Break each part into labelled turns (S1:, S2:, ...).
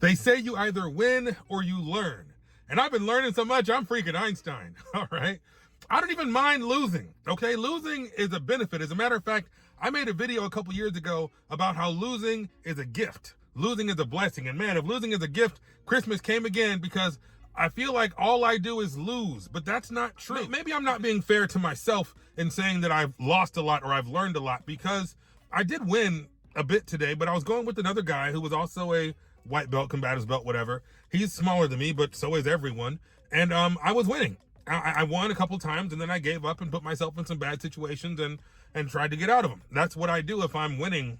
S1: They say you either win or you learn. And I've been learning so much, I'm freaking Einstein, all right? I don't even mind losing, okay? Losing is a benefit. As a matter of fact, I made a video a couple years ago about how losing is a gift. Losing is a blessing. And man, if losing is a gift, Christmas came again, because I feel like all I do is lose, but that's not true. Maybe I'm not being fair to myself in saying that I've lost a lot or I've learned a lot, because I did win a bit today, but I was going with another guy who was also a white belt, combatives belt, whatever. He's smaller than me, but so is everyone. And I was winning. I won a couple times, and then I gave up and put myself in some bad situations and tried to get out of them. That's what I do if I'm winning.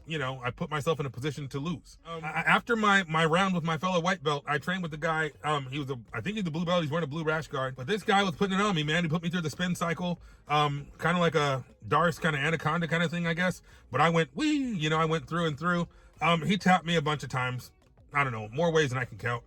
S1: You know, I put myself in a position to lose. After my round with my fellow white belt, I trained with the guy. I think he's the blue belt. He's wearing a blue rash guard. But this guy was putting it on me, man. He put me through the spin cycle, kind of like a Darce kind of anaconda kind of thing, I guess. But I went, wee, you know, I went through and through. He tapped me a bunch of times. I don't know, more ways than I can count.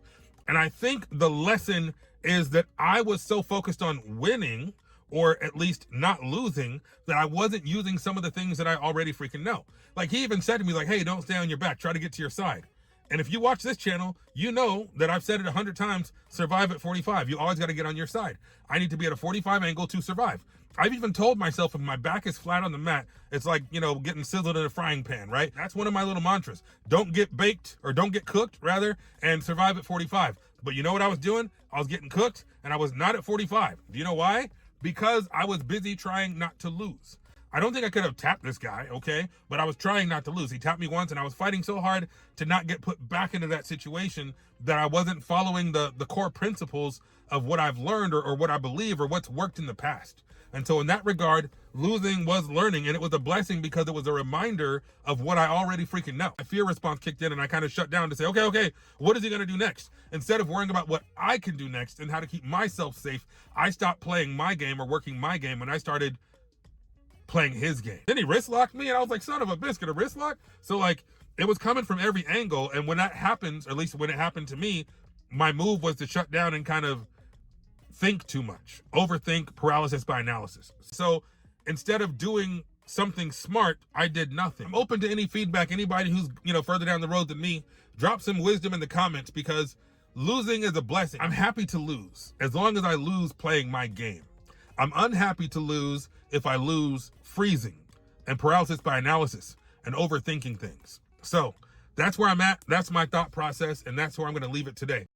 S1: And I think the lesson is that I was so focused on winning, or at least not losing, that I wasn't using some of the things that I already freaking know. Like, he even said to me, like, hey, don't stay on your back, try to get to your side. And if you watch this channel, you know that I've said it 100 times, survive at 45. You always got to get on your side. I need to be at a 45 angle to survive. I've even told myself, if my back is flat on the mat, it's like, you know, getting sizzled in a frying pan, right? That's one of my little mantras. Don't get baked, or don't get cooked, rather, and survive at 45. But you know what I was doing? I was getting cooked, and I was not at 45. Do you know why? Because I was busy trying not to lose. I don't think I could have tapped this guy, okay? But I was trying not to lose. He tapped me once, and I was fighting so hard to not get put back into that situation that I wasn't following the core principles of what I've learned, or what I believe, or what's worked in the past. And so in that regard, losing was learning, and it was a blessing because it was a reminder of what I already freaking know. My fear response kicked in, and I kind of shut down to say, okay, what is he going to do next? Instead of worrying about what I can do next and how to keep myself safe, I stopped playing my game or working my game, and I started playing his game. Then he wrist locked me, and I was like, son of a biscuit, a wrist lock? So like, it was coming from every angle, and when that happens, or at least when it happened to me, my move was to shut down and kind of think too much, overthink, paralysis by analysis. So instead of doing something smart, I did nothing. I'm open to any feedback. Anybody who's, you know, further down the road than me, drop some wisdom in the comments, because losing is a blessing. I'm happy to lose as long as I lose playing my game. I'm unhappy to lose if I lose freezing and paralysis by analysis and overthinking things. So that's where I'm at. That's my thought process, and that's where I'm going to leave it today.